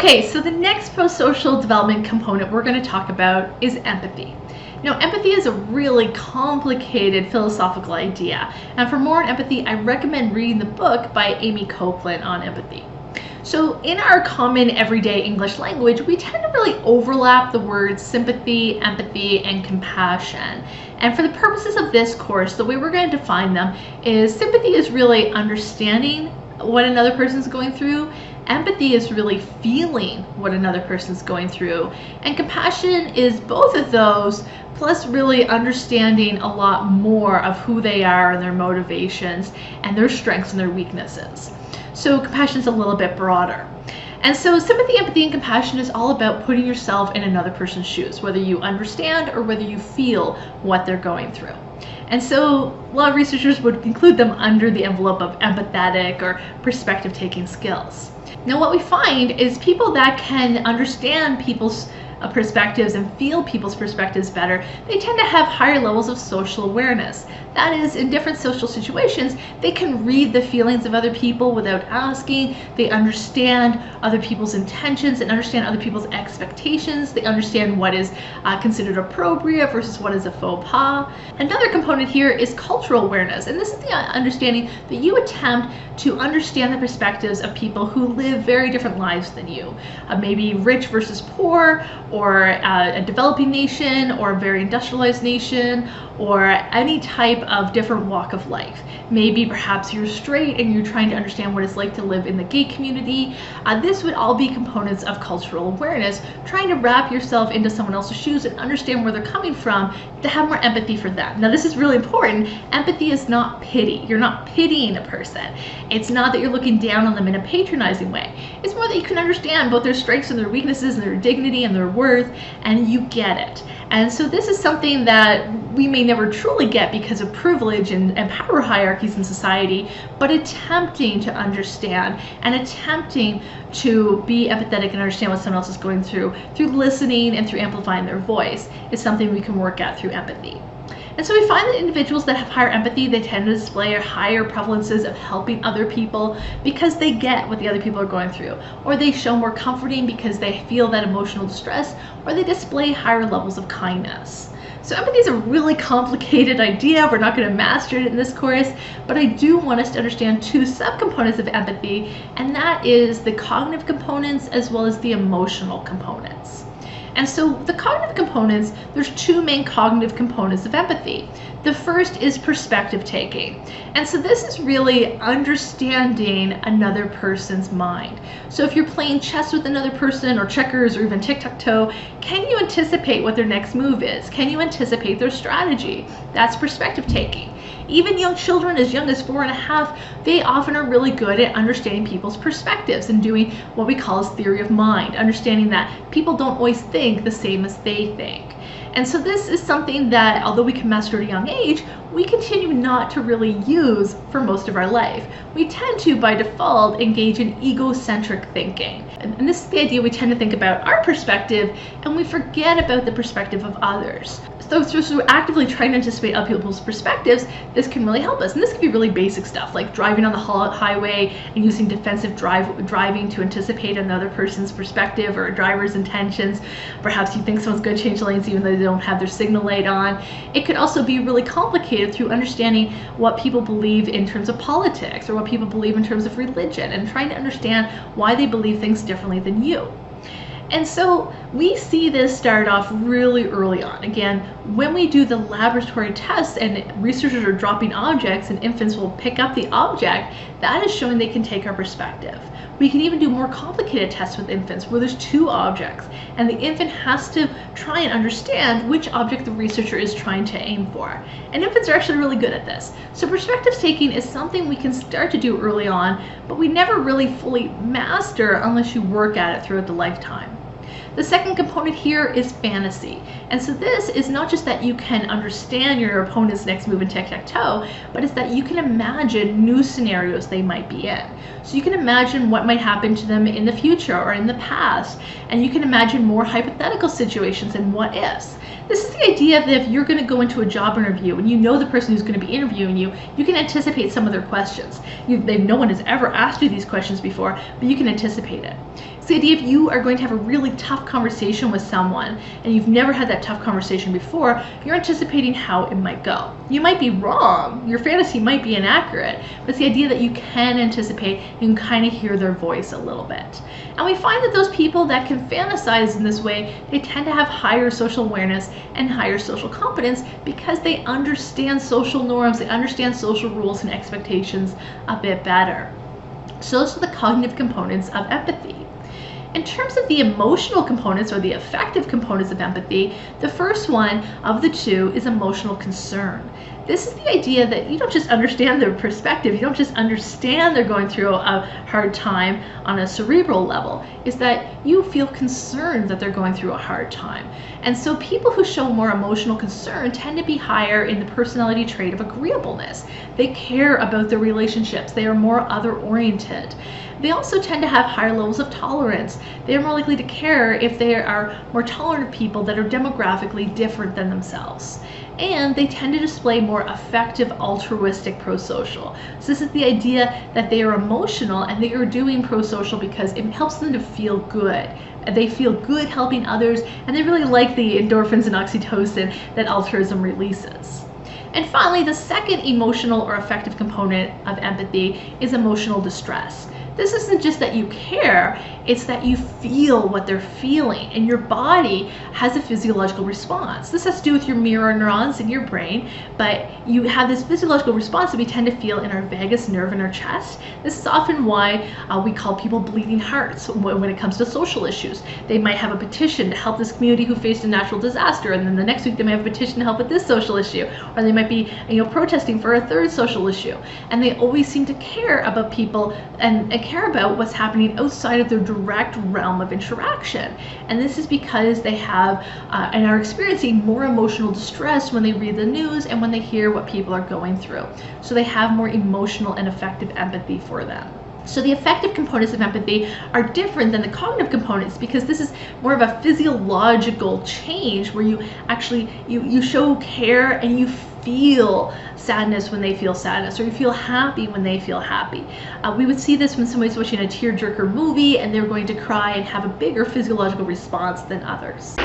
Okay, so the next prosocial development component we're going to talk about is empathy. Now, empathy is a really complicated philosophical idea, and for more on empathy, I recommend reading the book by Amy Copeland on empathy. So in our common everyday English language, we tend to really overlap the words sympathy, empathy, and compassion. And for the purposes of this course, the way we're going to define them is sympathy is really understanding what another person's going through. Empathy is really feeling what another person's going through. And compassion is both of those, plus really understanding a lot more of who they are and their motivations and their strengths and their weaknesses. So compassion is a little bit broader. And so sympathy, empathy, and compassion is all about putting yourself in another person's shoes, whether you understand or whether you feel what they're going through. And so a lot of researchers would include them under the envelope of empathetic or perspective-taking skills. Now, what we find is people that can understand people's perspectives and feel people's perspectives better, they tend to have higher levels of social awareness. That is, in different social situations, they can read the feelings of other people without asking. They understand other people's intentions and understand other people's expectations. They understand what is considered appropriate versus what is a faux pas. Another component here is cultural awareness, and this is the understanding that you attempt to understand the perspectives of people who live very different lives than you. Maybe rich versus poor, or a developing nation, or a very industrialized nation, or any type of different walk of life. Maybe perhaps you're straight and you're trying to understand what it's like to live in the gay community. This would all be components of cultural awareness, trying to wrap yourself into someone else's shoes and understand where they're coming from to have more empathy for them. Now, this is really important. Empathy is not pity. You're not pitying a person. It's not that you're looking down on them in a patronizing way. It's more that you can understand both their strengths and their weaknesses and their dignity and their worth, and you get it. And so this is something that we may never truly get because of privilege and power hierarchies in society, but attempting to understand and attempting to be empathetic and understand what someone else is going through listening and through amplifying their voice is something we can work at through empathy. And so we find that individuals that have higher empathy, they tend to display higher prevalences of helping other people because they get what the other people are going through, or they show more comforting because they feel that emotional distress, or they display higher levels of kindness. So empathy is a really complicated idea. We're not going to master it in this course, but I do want us to understand two subcomponents of empathy, and that is the cognitive components as well as the emotional components. And so the cognitive components, there's two main cognitive components of empathy. The first is perspective taking. And so this is really understanding another person's mind. So if you're playing chess with another person, or checkers, or even tic-tac-toe, can you anticipate what their next move is? Can you anticipate their strategy? That's perspective taking. Even young children as young as 4.5, they often are really good at understanding people's perspectives and doing what we call as theory of mind, understanding that people don't always think the same as they think. And so this is something that, although we can master at a young age, we continue not to really use for most of our life. We tend to, by default, engage in egocentric thinking. And this is the idea: we tend to think about our perspective and we forget about the perspective of others. So through actively trying to anticipate other people's perspectives, this can really help us. And this can be really basic stuff, like driving on the highway and using defensive driving to anticipate another person's perspective or a driver's intentions. Perhaps you think someone's going to change lanes even though they don't have their signal light on. It could also be really complicated through understanding what people believe in terms of politics, or what people believe in terms of religion, and trying to understand why they believe things differently than you. And so we see this start off really early on. Again, when we do the laboratory tests and researchers are dropping objects and infants will pick up the object, that is showing they can take our perspective. We can even do more complicated tests with infants where there's two objects and the infant has to try and understand which object the researcher is trying to aim for. And infants are actually really good at this. So perspective taking is something we can start to do early on, but we never really fully master unless you work at it throughout the lifetime. The second component here is fantasy. And so this is not just that you can understand your opponent's next move in tic-tac-toe, but it's that you can imagine new scenarios they might be in. So you can imagine what might happen to them in the future or in the past, and you can imagine more hypothetical situations and what ifs. This is the idea that if you're going to go into a job interview and you know the person who's going to be interviewing you, you can anticipate some of their questions. No one has ever asked you these questions before, but you can anticipate it. It's the idea if you are going to have a really tough conversation with someone and you've never had that tough conversation before, you're anticipating how it might go. You might be wrong, your fantasy might be inaccurate, but it's the idea that you can anticipate, you can kind of hear their voice a little bit. And we find that those people that can fantasize in this way, they tend to have higher social awareness and higher social competence because they understand social norms, they understand social rules and expectations a bit better. So those are the cognitive components of empathy. In terms of the emotional components or the affective components of empathy, the first one of the two is emotional concern. This is the idea that you don't just understand their perspective, you don't just understand they're going through a hard time on a cerebral level, is that you feel concerned that they're going through a hard time. And so people who show more emotional concern tend to be higher in the personality trait of agreeableness. They care about their relationships, they are more other-oriented. They also tend to have higher levels of tolerance. They are more likely to care if they are more tolerant of people that are demographically different than themselves. And they tend to display more effective altruistic prosocial. So this is the idea that they are emotional and they are doing prosocial because it helps them to feel good. They feel good helping others, and they really like the endorphins and oxytocin that altruism releases. And finally, the second emotional or affective component of empathy is emotional distress. This isn't just that you care, it's that you feel what they're feeling, and your body has a physiological response. This has to do with your mirror neurons in your brain, but you have this physiological response that we tend to feel in our vagus nerve in our chest. This is often why we call people bleeding hearts when it comes to social issues. They might have a petition to help this community who faced a natural disaster, and then the next week they might have a petition to help with this social issue, or they might be protesting for a third social issue. And they always seem to care about people and care about what's happening outside of their direct realm of interaction. And this is because they have and are experiencing more emotional distress when they read the news and when they hear what people are going through. So they have more emotional and affective empathy for them. So the affective components of empathy are different than the cognitive components because this is more of a physiological change where you actually you show care and you feel sadness when they feel sadness, or you feel happy when they feel happy. We would see this when somebody's watching a tearjerker movie and they're going to cry and have a bigger physiological response than others.